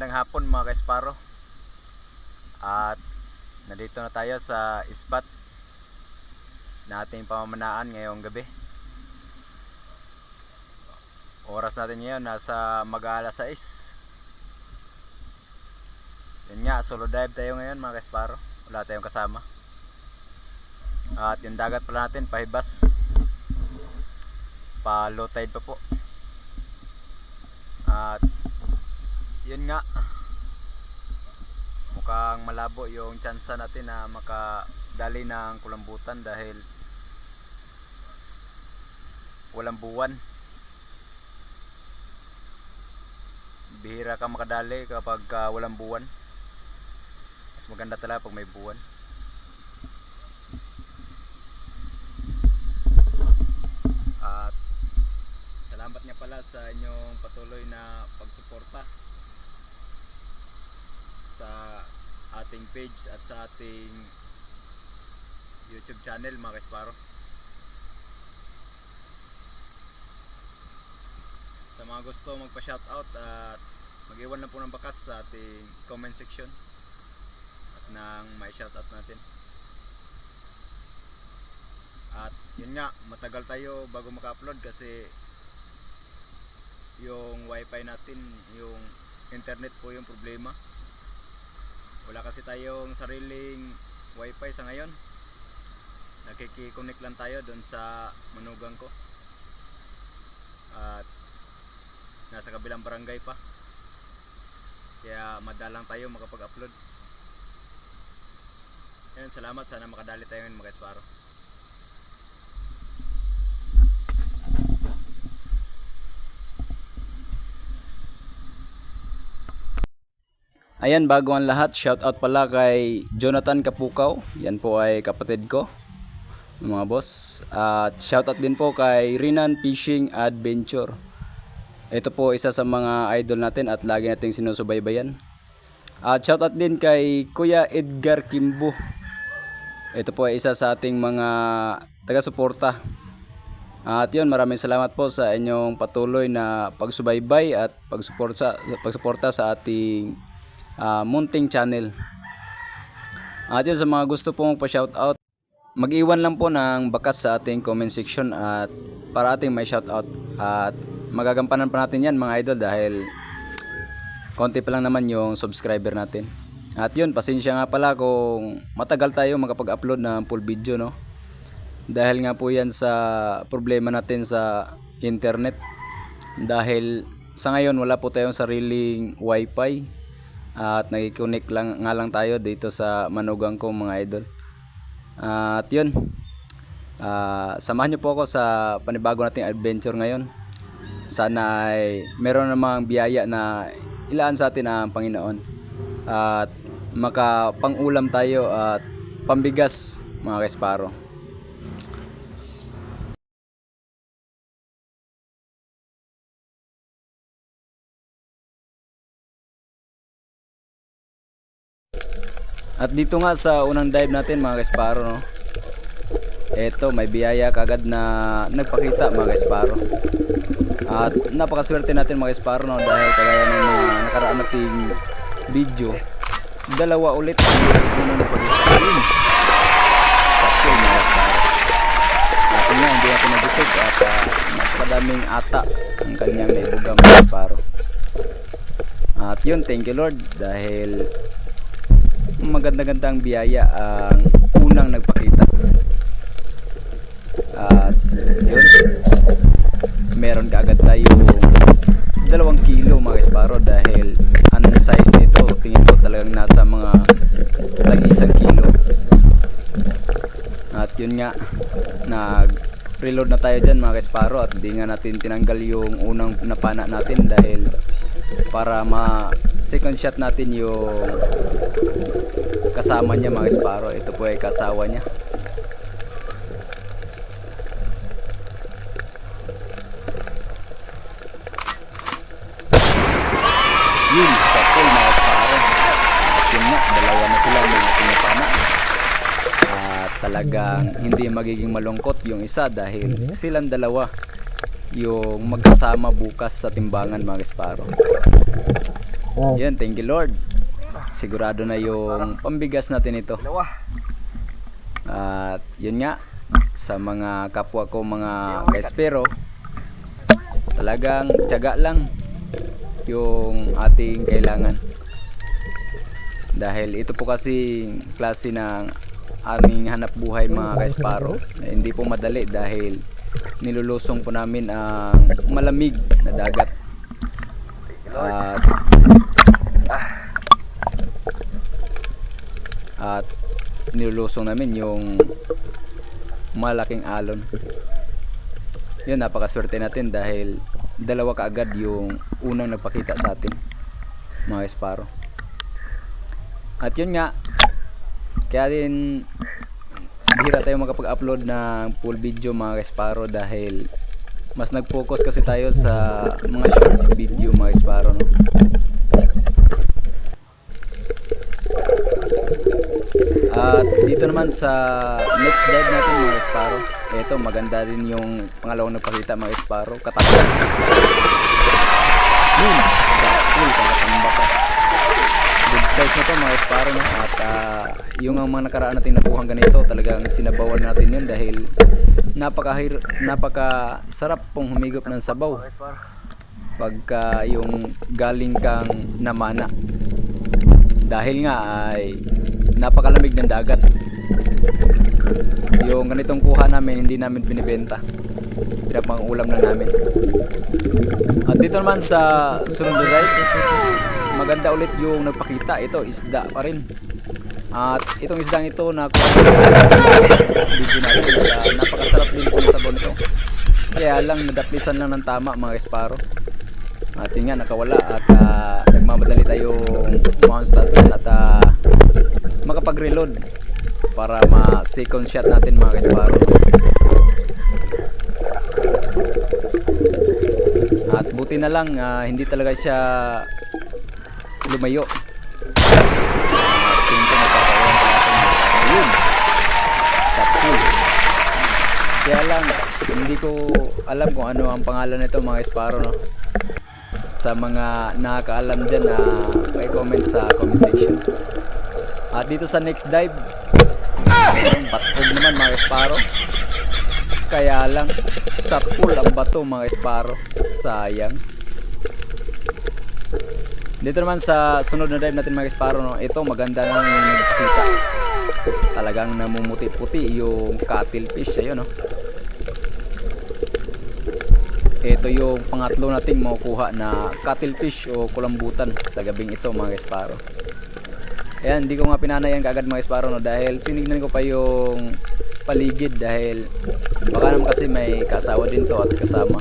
Magandang hapon mga ka-Esparo. At nandito na tayo sa spot na ating pamamanaan ngayong gabi. Oras natin ngayon nasa mag-alas 6. Yun nga, solo dive tayo ngayon mga ka-Esparo. Wala tayong kasama. At yung dagat pala natin pahibas, pa low tide pa po. At yun nga, mukhang malabo yung tsansa natin na makadali ng kulambutan dahil walang buwan. Bihira ka makadali kapag walang buwan. Mas maganda talaga pag may buwan. At salamat nga pala sa inyong patuloy na pagsuporta sa ating page at sa ating YouTube channel mga ka-Esparo. Sa mga gusto magpa-shoutout at mag-iwan lang po ng bakas sa ating comment section at nang may shoutout natin. At yun nga, matagal tayo bago maka-upload kasi yung wifi natin, yung internet po yung problema. Wala kasi tayong sariling wifi sa ngayon. Nakikiconnect lang tayo doon sa manugang ko. At nasa kabilang barangay pa. Kaya madalang tayo makapag-upload. Ayun, salamat. Sana makadali tayo ngayon mga ka-Esparo. Ayan, bago ang lahat, shoutout pala kay Jonathan Kapukaw. Yan po ay kapatid ko, mga boss. At shoutout din po kay Rinan Fishing Adventure. Ito po isa sa mga idol natin at lagi nating sinusubaybayan. At shoutout din kay Kuya Edgar Kimbo. Ito po ay isa sa ating mga taga-suporta. At yun, maraming salamat po sa inyong patuloy na pagsubaybay at pagsuporta sa ating munting channel. At yun, sa mga gusto pong pa-shoutout, mag-iwan lang po ng bakas sa ating comment section at para ating may shoutout. At magagampanan pa natin yan mga idol dahil konti pa lang naman yung subscriber natin. At yun, pasensya nga pala kung matagal tayo makapag-upload ng full video, no? Dahil nga po yan sa problema natin sa internet. Dahil sa ngayon wala po tayong sariling wifi. At nag-connect lang tayo dito sa manugang ko mga idol. At yun, samahan nyo po ako sa panibago nating adventure ngayon. Sana ay meron namang biyaya na ilaan sa atin ang Panginoon. At makapang-ulam tayo at pambigas mga ka-Esparo. At dito nga sa unang dive natin mga ka-Esparo, no? Eto, may biyaya kagad na nagpakita mga ka-Esparo. At napakaswerte natin mga ka-Esparo, no? Dahil kagaya ng mga nakaraan nating video, dalawa ulit ang unang nagpakita. Ayun, sakto mga ka-Esparo. At yun nga, hindi natin nagitog at napakadaming ata ang kanyang naibuga mga ka-Esparo. At yun, thank you Lord dahil maganda-gandang biyaya ang unang nagpakita. At yun, meron kaagad tayong 2 kilo mga ka-Esparo dahil ang size nito tingin ko talagang nasa mga tag-1 kilo. At yun nga, nag-reload na tayo dyan mga ka-Esparo at hindi nga natin tinanggal yung unang napana natin dahil para ma-second shot natin yung kasama niya mga ka-Esparo. Ito po ay kasawa niya. Yun, sa pool mga ka-Esparo. Yun nga, dalawa na sila mga pinapana. At talagang hindi magiging malungkot yung isa dahil silang dalawa yung magkasama bukas sa timbangan mga ka-Esparo. Yan, thank you Lord. Sigurado na yung pambigas natin ito. At yun nga, sa mga kapwa ko mga kaespero, talagang tiyaga lang yung ating kailangan. Dahil ito po kasi klase ng aming hanap buhay mga kaesparo. Hindi po madali dahil nilulusong po namin ang malamig na dagat. At nilulusong namin yung malaking alon. Yun, napakaswerte natin dahil dalawa kaagad yung unang nagpakita sa atin mga kaesparo. At yun nga, kaya din bihira tayo makapag-upload ng full video mga kaesparo dahil mas nag-focus kasi tayo sa mga shorts video mga kaesparo, no? At dito naman sa next dive natin mga kaesparo, ito maganda rin yung pangalawang nagpakita mga kaesparo, katakot yun sa pool, kakatamba ka. Good size na to mga kaesparo, no? At yung mga nakaraan natin nakuhang ganito, talagang sinabawan natin yun dahil napakasarap pong humigop ng sabaw pagka yung galing kang namana, dahil nga ay napakalamig ng dagat. Yung ganitong kuha namin hindi namin binibenta, pinapang ulam na namin. At dito naman sa sunod na ride, maganda ulit yung nagpakita. Ito isda pa rin. At itong isdang ito na video natin, napakasarap din po ng sabaw nito. Kaya lang nadaplisan lang ng tama mga kaesparo. At yun nga, nakawala. At nagmamadali tayong monsters at makapag-reload para ma-second shot natin mga kaesparo. At buti na lang hindi talaga siya lumayo. Yun, sa pool. Kaya lang hindi ko alam kung ano ang pangalan nito mga kaesparo, no? Sa mga nakakaalam dyan na i-comment sa comment section. At dito sa next dive, batog naman mga kaesparo. Kaya lang sa pool ang bato mga kaesparo, sayang. Dito naman sa sunod na dive natin mga kaesparo, no? Ito maganda na yung nagkita. Talagang namumuti-puti yung cuttlefish, ayun, no? Ito yung pangatlo nating makukuha na cuttlefish o kulambutan sa gabing ito mga kaesparo. Ayan, hindi ko nga pinanayan kaagad mga kaesparo, no? Dahil tinignan ko pa yung paligid dahil baka naman kasi may kasawa din to at kasama.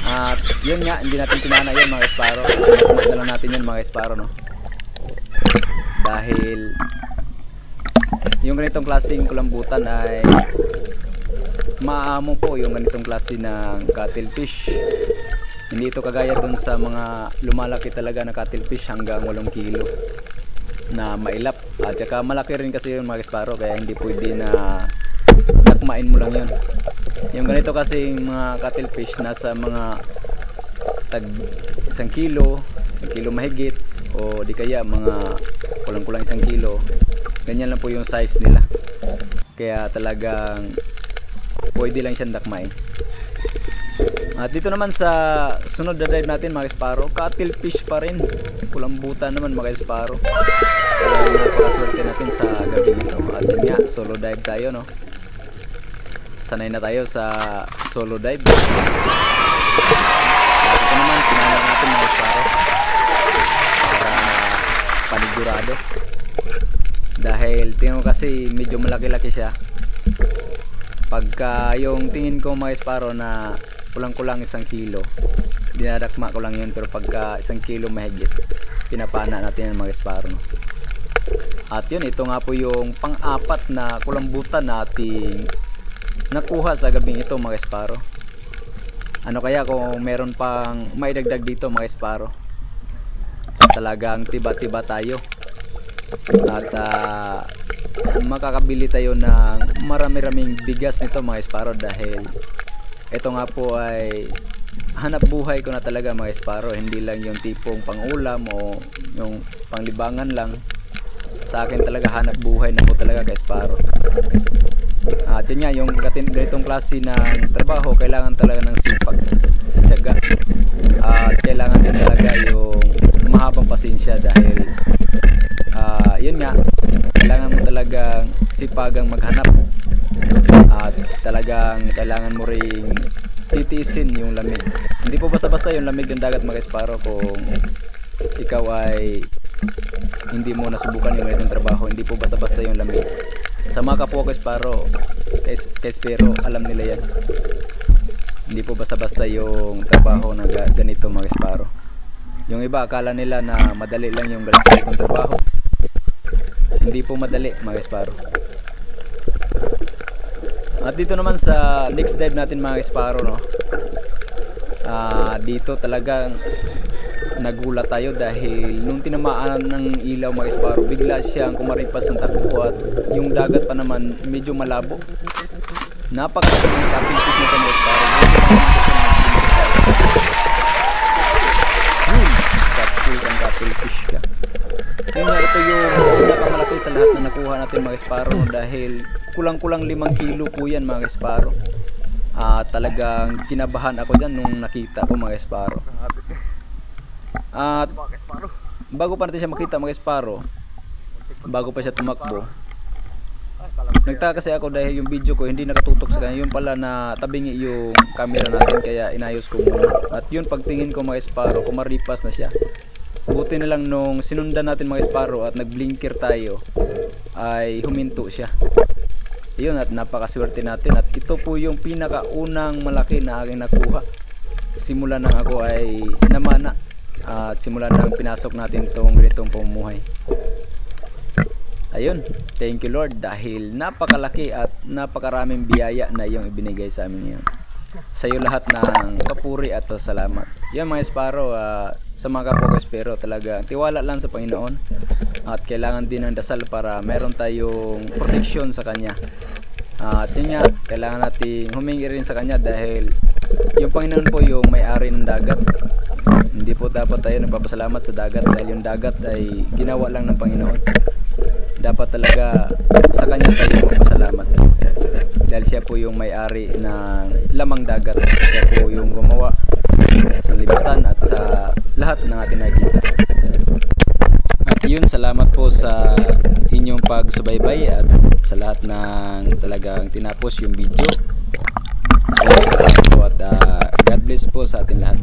At yun nga, hindi natin pinanayan mga kaesparo. Kumain na lang natin yun mga kaesparo, no? Dahil yung ganitong klaseng kulambutan ay maamo po yung ganitong klase ng cuttlefish. Hindi ito kagaya dun sa mga lumalaki talaga na cuttlefish hanggang 8 kilo na mailap. At saka malaki rin kasi yung mga kaesparo, kaya hindi pwede na nakmain mo lang yun. Yung ganito kasi mga cuttlefish nasa mga tag 1 kilo, 1 kilo mahigit, o di kaya mga kulang-kulang 1 kilo. Ganyan lang po yung size nila. Kaya talagang pwede lang siyang dakmain. At dito naman sa sunod na dive natin mga kaesparo, cuttlefish pa rin. Kulambutan naman mga kaesparo. Kaya napakaswerte natin sa gabi nito. At yun nga, solo dive tayo, no? Sanay na tayo sa solo dive. At ito naman, pinalag natin mga kaesparo para panigurado. Dahil tingin ko kasi medyo malaki-laki siya. Pagka yung tingin ko mga kaesparo na kulang-kulang 1 kilo, dinadakma ko lang yun. Pero pagka 1 kilo mahigit, pinapana natin yung mga kaesparo, no? At yun, ito nga po yung pang-apat na kulambutan nating nakuha sa gabing ito mga kaesparo. Ano kaya kung meron pang maidagdag dito mga kaesparo? Talagang tiba-tiba tayo. At makakabili tayo ng marami-raming bigas nito mga kaesparo dahil ito nga po ay hanap buhay ko na talaga mga esparo, hindi lang yung tipong pangulam o yung panglibangan lang. Sa akin talaga hanap buhay na po talaga ka esparo. At yun nga, yung ganitong klase ng trabaho, kailangan talaga ng sipag, tiyaga, at kailangan din talaga yung mahabang pasensya dahil yun nga, kailangan mo talagang sipagang maghanap at talagang kailangan mo ring titiisin yung lamig. Hindi po basta-basta yung lamig ng dagat mga esparo kung ikaw ay hindi mo nasubukan yung ganitong trabaho. Hindi po basta-basta yung lamig. Sa mga kapwa ko espero, alam nila yan. Hindi po basta-basta yung trabaho na ganito mga esparo. Yung iba akala nila na madali lang yung ganitong trabaho. Hindi po madali mga esparo. At dito naman sa next dive natin mga esparo, no? Dito talagang nagulat tayo dahil nung tinamaan ng ilaw mga esparo, bigla siyang kumaripas ng takbo at yung dagat pa naman medyo malabo. Napakalaking kapilpis nito mga esparo. Sa pool kang kapilfish ka. Yun nga, ito yung pinakamalaki sa lahat na nakuha natin mga esparo dahil kulang-kulang 5 kilo po yan mga esparo. Talagang kinabahan ako dyan nung nakita ko mga esparo. At bago pa natin siya makita mga esparo, bago pa siya tumakbo, nagtaka kasi ako dahil yung video ko hindi nakatutok sa kanya. Yun pala na tabingi yung camera natin kaya inayos ko muna. At yun pagtingin ko mga esparo, kumaripas na siya. Buti na lang nung sinundan natin mga esparo at nagblinker tayo ay huminto siya. Yun, at napakaswerte natin at ito po yung pinakaunang malaki na aking nakuha. Simula nang ako ay namana at simula nang pinasok natin itong ganitong pamumuhay. Ayun, thank you Lord dahil napakalaki at napakaraming biyaya na iyong ibinigay sa amin ngayon. Sa iyo lahat ng papuri at salamat. Yan mga esparo, sa mga kapwa ko espero talaga tiwala lang sa Panginoon at kailangan din ng dasal para meron tayong proteksyon sa Kanya. At yun nga, kailangan natin humingi rin sa Kanya dahil yung Panginoon po yung may-ari ng dagat. Hindi po dapat tayo nagpapasalamat sa dagat dahil yung dagat ay ginawa lang ng Panginoon. Dapat talaga sa Kanya tayo magpasalamat dahil siya po yung may-ari ng lamang dagat. Siya po yung gumawa sa libutan at sa lahat ng ating nakikita. At yun, salamat po sa inyong pagsubaybay at sa lahat ng talagang tinapos yung video. At God bless po sa ating lahat.